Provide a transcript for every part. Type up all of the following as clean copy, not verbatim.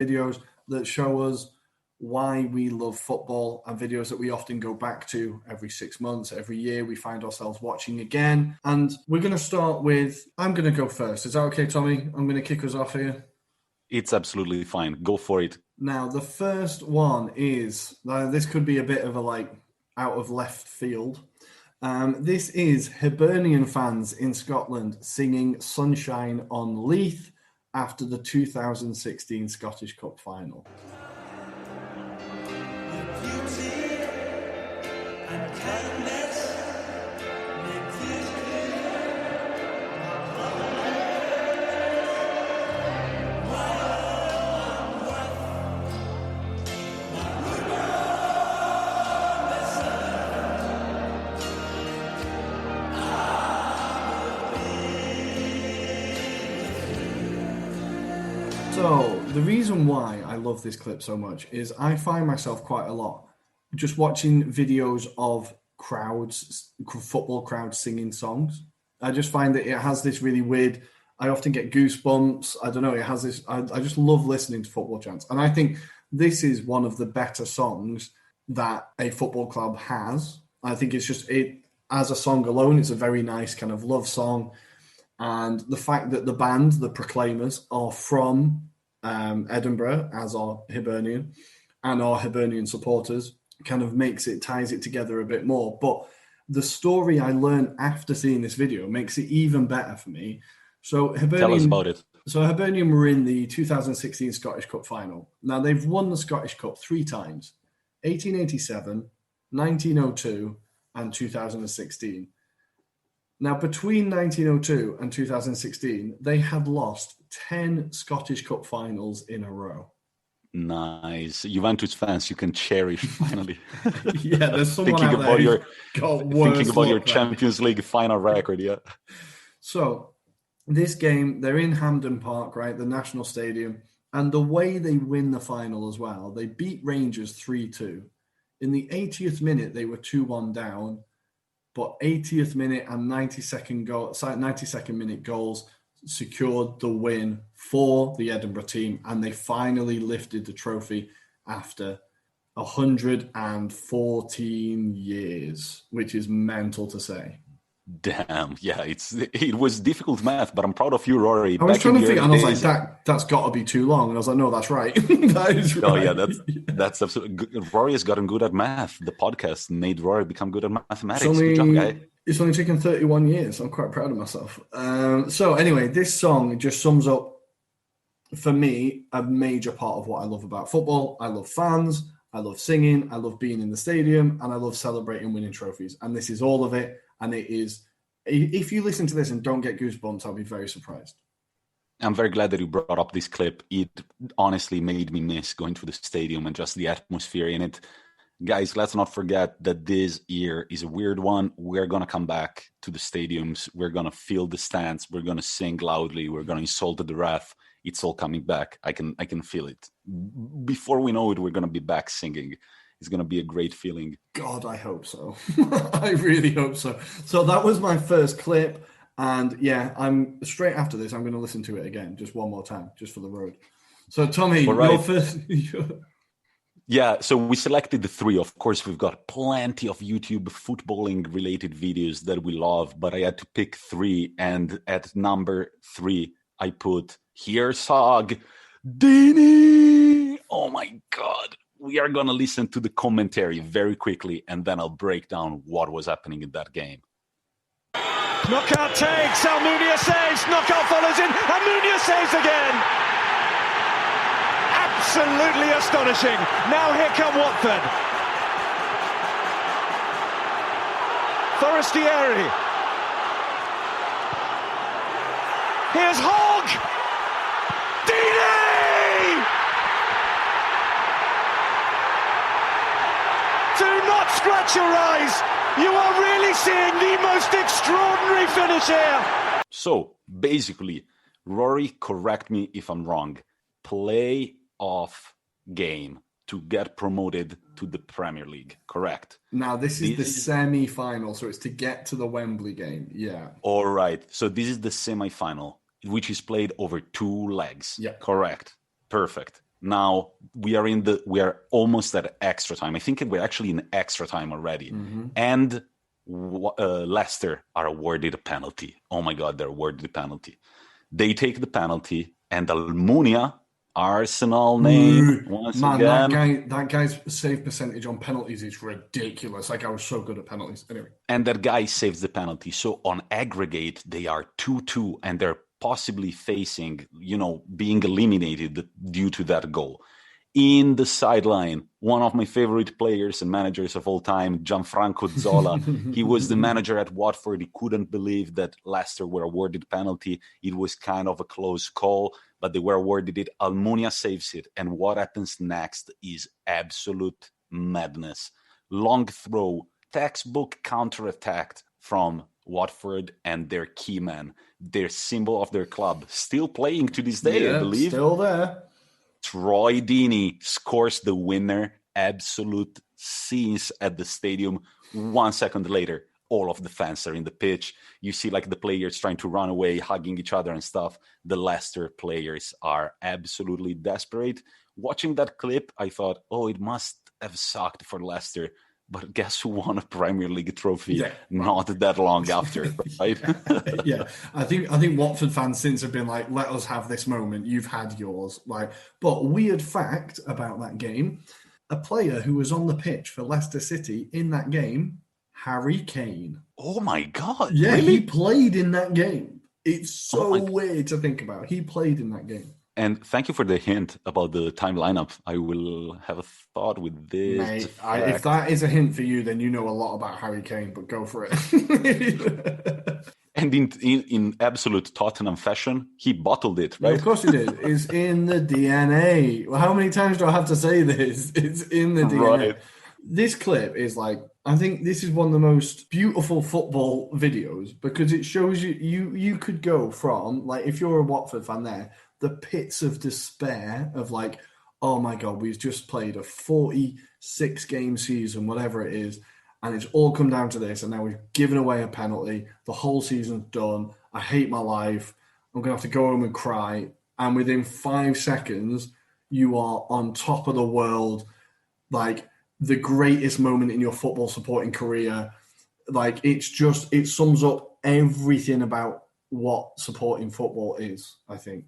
videos that show us why we love football, and videos that we often go back to every 6 months, every year we find ourselves watching again. And we're going to start with, I'm going to go first. Is that okay, Tommy? I'm going to kick us off here. It's absolutely fine. Go for it. Now, the first one is, this could be a bit of a out of left field. This is Hibernian fans in Scotland singing Sunshine on Leith after the 2016 Scottish Cup final. So the reason why I love this clip so much is I find myself quite a lot just watching videos of football crowds singing songs. I just find that it has this really weird, I often get goosebumps. I don't know, it has this, I just love listening to football chants. And I think this is one of the better songs that a football club has. I think it's just, as a song alone, it's a very nice kind of love song. And the fact that the band, the Proclaimers, are from Edinburgh, as are Hibernian, and are Hibernian supporters, kind of ties it together a bit more. But the story I learned after seeing this video makes it even better for me. So Hibernian, tell us about it. So Hibernian were in the 2016 Scottish Cup final. Now, they've won the Scottish Cup 3 times, 1887, 1902, and 2016. Now, between 1902 and 2016, they had lost 10 Scottish Cup finals in a row. Nice. Juventus fans, you can cherish finally. Yeah, there's someone out there thinking about your Champions League final record, yeah. So, this game, they're in Hampden Park, right, the national stadium, and the way they win the final as well, they beat Rangers 3-2. In the 80th minute, they were 2-1 down, but 80th minute and 92nd minute goals secured the win for the Edinburgh team, and they finally lifted the trophy after 114 years, which is mental to say. Damn, yeah, it was difficult math, but I'm proud of you, Rory. I was trying to think, and I was like, that's got to be too long. And I was like, no, that's right. That is right. Oh, yeah, that's absolutely good. Rory has gotten good at math. The podcast made Rory become good at mathematics. Good job, guy. It's only taken 31 years. I'm quite proud of myself. So anyway, this song just sums up, for me, a major part of what I love about football. I love fans. I love singing. I love being in the stadium. And I love celebrating winning trophies. And this is all of it. And it is, if you listen to this and don't get goosebumps, I'll be very surprised. I'm very glad that you brought up this clip. It honestly made me miss going to the stadium and just the atmosphere in it. Guys, let's not forget that this year is a weird one. We're going to come back to the stadiums. We're going to fill the stands. We're going to sing loudly. We're going to insult the ref. It's all coming back. I can feel it. Before we know it, we're going to be back singing. It's going to be a great feeling. God, I hope so. I really hope so. So that was my first clip. And yeah, I'm straight after this, I'm going to listen to it again, just one more time, just for the road. So Tommy, right. Your first... Yeah, so we selected the 3. Of course, we've got plenty of YouTube footballing related videos that we love, but I had to pick 3. And at number 3, I put Herzog Dini. Oh my God. We are going to listen to the commentary very quickly, and then I'll break down what was happening in that game. Knockout takes, Almunia saves, knockout follows in, Almunia saves again. Absolutely astonishing. Now here come Watford. Forestieri. Here's Hogg. Dini! Do not scratch your eyes. You are really seeing the most extraordinary finish here. So, basically, Rory, correct me if I'm wrong. Play-off game to get promoted to the Premier League, correct? Now, this is the semi-final, so it's to get to the Wembley game, yeah. All right, so this is the semi-final, which is played over 2 legs. Yeah. Correct. Perfect. Now we are almost at extra time. I think we're actually in extra time already. And Leicester are awarded a penalty. Oh my God, they're awarded a penalty. They take the penalty, and Almunia, Arsenal name once again. That guy's save percentage on penalties is ridiculous. Like, I was so good at penalties. Anyway. And that guy saves the penalty. So on aggregate, they are 2-2, and they're possibly facing, being eliminated due to that goal. In the sideline, one of my favorite players and managers of all time, Gianfranco Zola. He was the manager at Watford. He couldn't believe that Leicester were awarded penalty. It was kind of a close call, but they were awarded it. Almunia saves it. And what happens next is absolute madness. Long throw, textbook counterattack from Watford and their key man, their symbol of their club, still playing to this day, I believe. Still there. Troy Deeney scores the winner. Absolute scenes at the stadium. 1 second later, all of the fans are in the pitch. You see like the players trying to run away, hugging each other and stuff. The Leicester players are absolutely desperate. Watching that clip, I thought, it must have sucked for Leicester. But guess who won a Premier League trophy not that long after, right? Yeah. I think Watford fans since have been like, let us have this moment. You've had yours. But weird fact about that game, a player who was on the pitch for Leicester City in that game, Harry Kane. Oh my God. Yeah, really? He played in that game. It's so weird to think about. He played in that game. And thank you for the hint about the time lineup. I will have a thought with this. Mate, if that is a hint for you, then you know a lot about Harry Kane, but go for it. And in absolute Tottenham fashion, he bottled it, right? Yeah, of course he did. It's in the DNA. Well, how many times do I have to say this? It's in the DNA. Right. This clip is I think this is one of the most beautiful football videos because it shows you could go from, if you're a Watford fan there, the pits of despair of oh my God, we've just played a 46-game season, whatever it is, and it's all come down to this, and now we've given away a penalty. The whole season's done. I hate my life. I'm going to have to go home and cry. And within 5 seconds, you are on top of the world, the greatest moment in your football supporting career. It sums up everything about what supporting football is, I think.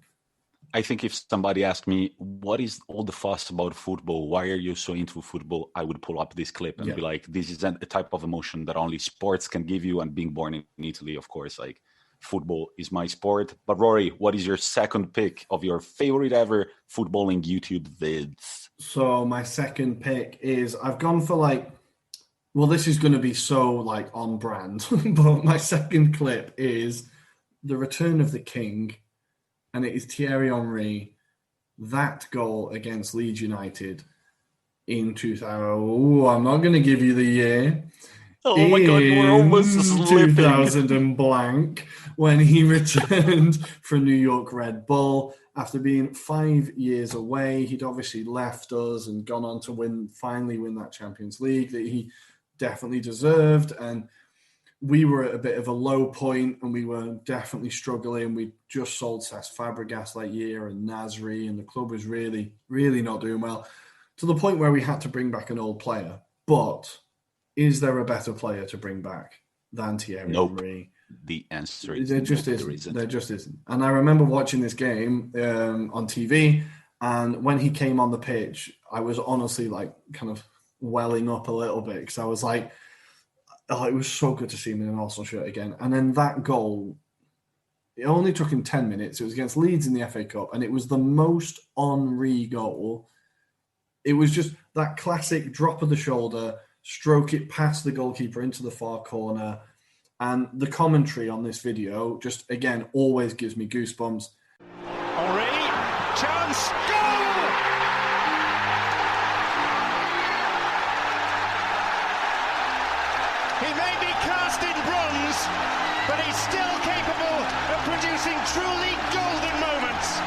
I think if somebody asked me, what is all the fuss about football? Why are you so into football? I would pull up this clip and be like, this is a type of emotion that only sports can give you. And being born in Italy, of course, football is my sport. But Rory, what is your second pick of your favorite ever footballing YouTube vids? So my second pick is, I've gone for this is going to be so on brand, but my second clip is The Return of the King. And it is Thierry Henry, that goal against Leeds United in 2000. I'm not going to give you the year. Oh my God, you were almost slipping. 2000 and blank, when he returned for New York Red Bull after being 5 years away. He'd obviously left us and gone on to finally win that Champions League that he definitely deserved. And we were at a bit of a low point and we were definitely struggling. We just sold Cesc Fabregas that year and Nasri, and the club was really, really not doing well, to the point where we had to bring back an old player. But is there a better player to bring back than Thierry Henry? The answer is there just isn't. There just isn't. And I remember watching this game on TV, and when he came on the pitch, I was honestly kind of welling up a little bit because I was like, oh, it was so good to see him in an Arsenal shirt again. And then that goal, it only took him 10 minutes. It was against Leeds in the FA Cup, and it was the most Henry goal. It was just that classic drop of the shoulder, stroke it past the goalkeeper into the far corner. And the commentary on this video just, again, always gives me goosebumps. Henry, chance, goal! He may be cast in bronze, but he's still capable of producing truly golden moments.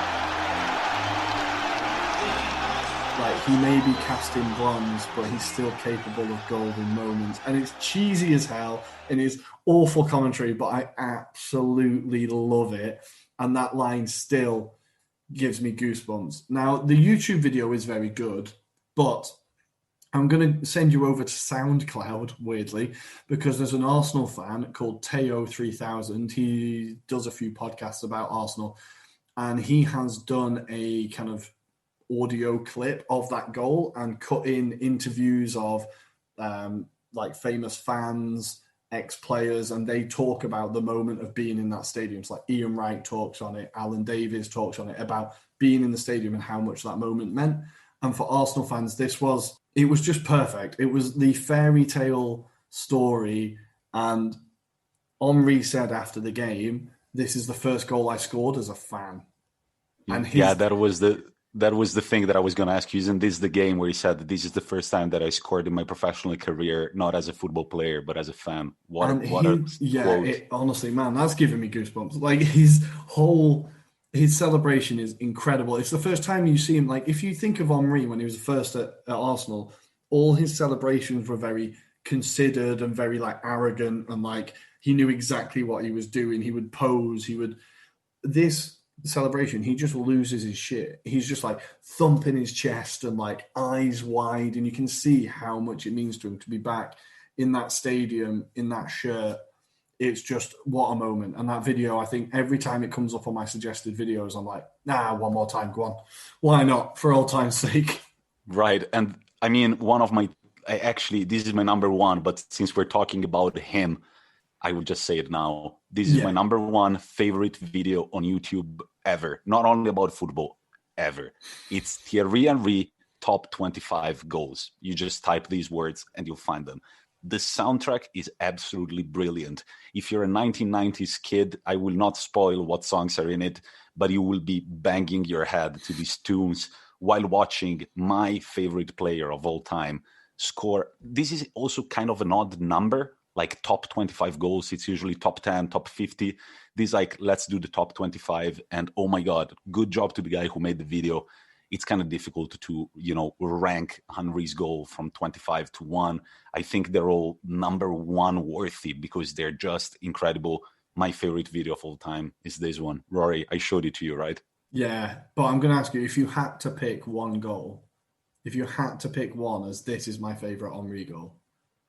He may be cast in bronze, but he's still capable of golden moments. And it's cheesy as hell, and it's awful commentary, but I absolutely love it. And that line still gives me goosebumps. Now, the YouTube video is very good, but I'm going to send you over to SoundCloud, weirdly, because there's an Arsenal fan called Teo3000. He does a few podcasts about Arsenal, and he has done a kind of audio clip of that goal and cut in interviews of like famous fans, ex-players, and they talk about the moment of being in that stadium. It's like Ian Wright talks on it, Alan Davies talks on it, about being in the stadium and how much that moment meant. And for Arsenal fans, it was just perfect. It was the fairy tale story. And Henry said after the game, "This is the first goal I scored as a fan." And that was the thing that I was going to ask you. Isn't this the game where he said that this is the first time that I scored in my professional career, not as a football player, but as a fan? What a quote. Honestly, man, that's giving me goosebumps. Like his celebration is incredible. It's the first time you see him. Like, if you think of Henry when he was first at Arsenal, all his celebrations were very considered and very like arrogant, and like he knew exactly what he was doing. He would pose. This celebration, he just loses his shit. He's just like thumping his chest and like eyes wide, and you can see how much it means to him to be back in that stadium in that shirt. It's just, what a moment. And that video, I think every time it comes up on my suggested videos, I'm like, one more time, go on. Why not? For old time's sake. Right. And I mean, this is my number one, but since we're talking about him, I will just say it now. This is my number one favorite video on YouTube ever. Not only about football, ever. It's Thierry Henry top 25 goals. You just type these words and you'll find them. The soundtrack is absolutely brilliant. If you're a 1990s kid, I will not spoil what songs are in it, but you will be banging your head to these tunes while watching my favorite player of all time score. This is also kind of an odd number, like top 25 goals. It's usually top 10, top 50. This like, let's do the top 25. And oh my God, good job to the guy who made the video. It's kind of difficult to, rank Henry's goal from 25 to 1. I think they're all number one worthy because they're just incredible. My favorite video of all time is this one. Rory, I showed it to you, right? Yeah, but I'm going to ask you, if you had to pick one goal, if you had to pick one as this is my favorite Henry goal.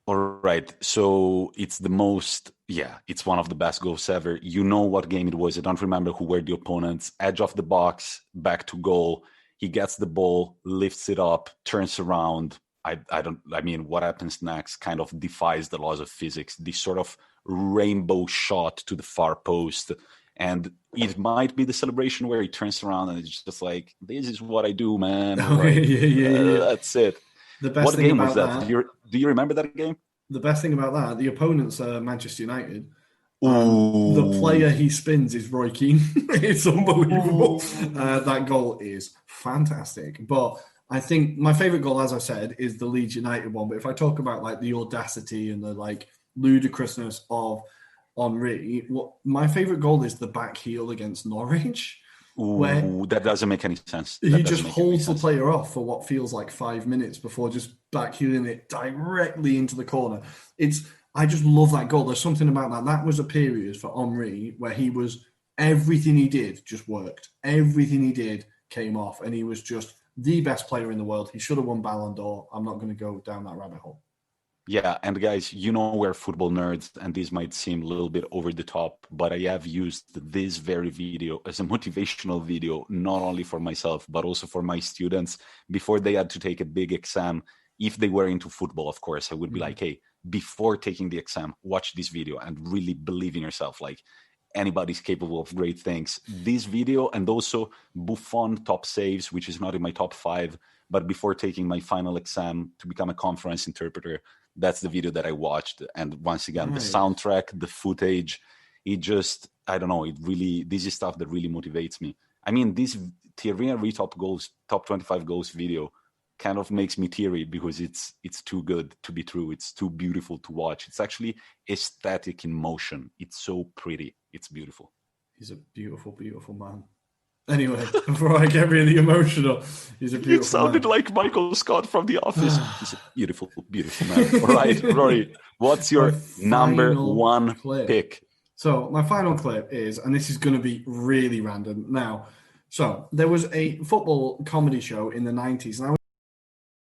All right. So it's it's one of the best goals ever. You know what game it was. I don't remember who were the opponents. Edge of the box, back to goal. He gets the ball, lifts it up, turns around. What happens next kind of defies the laws of physics. This sort of rainbow shot to the far post. And it might be the celebration where he turns around and it's just like, this is what I do, man. Yeah. That's it. The best what thing game about was that? Do you remember that game? The best thing about that, the opponents are Manchester United. The player he spins is Roy Keane. It's unbelievable. That goal is fantastic. But I think my favourite goal, as I said, is the Leeds United one. But if I talk about like the audacity and the like ludicrousness of Henry, my favourite goal is the back heel against Norwich. That doesn't make any sense. He just holds the player off for what feels like 5 minutes before just back heeling it directly into the corner. I just love that goal. There's something about that. That was a period for Henry where everything he did just worked. Everything he did came off, and he was just the best player in the world. He should have won Ballon d'Or. I'm not going to go down that rabbit hole. Yeah, and guys, we're football nerds, and this might seem a little bit over the top, but I have used this very video as a motivational video, not only for myself, but also for my students before they had to take a big exam. If they were into football, of course, I would be like, hey, before taking the exam, watch this video and really believe in yourself. Like, anybody's capable of great things. This video, and also Buffon top saves, which is not in my top 5, but before taking my final exam to become a conference interpreter, that's the video that I watched. And once again, the soundtrack, the footage, it just, I don't know, this is stuff that really motivates me. I mean, this Thierry Henry top 25 goals video kind of makes me teary because it's too good to be true. It's too beautiful to watch. It's actually aesthetic in motion. It's so pretty. It's beautiful. He's a beautiful, beautiful man. Anyway, before I get really emotional, he's a beautiful man. You sounded like Michael Scott from The Office. He's a beautiful, beautiful man. All right, Rory, what's your number one pick? So my final clip is, and this is going to be really random. Now, So there was a football comedy show in the 90s, and I was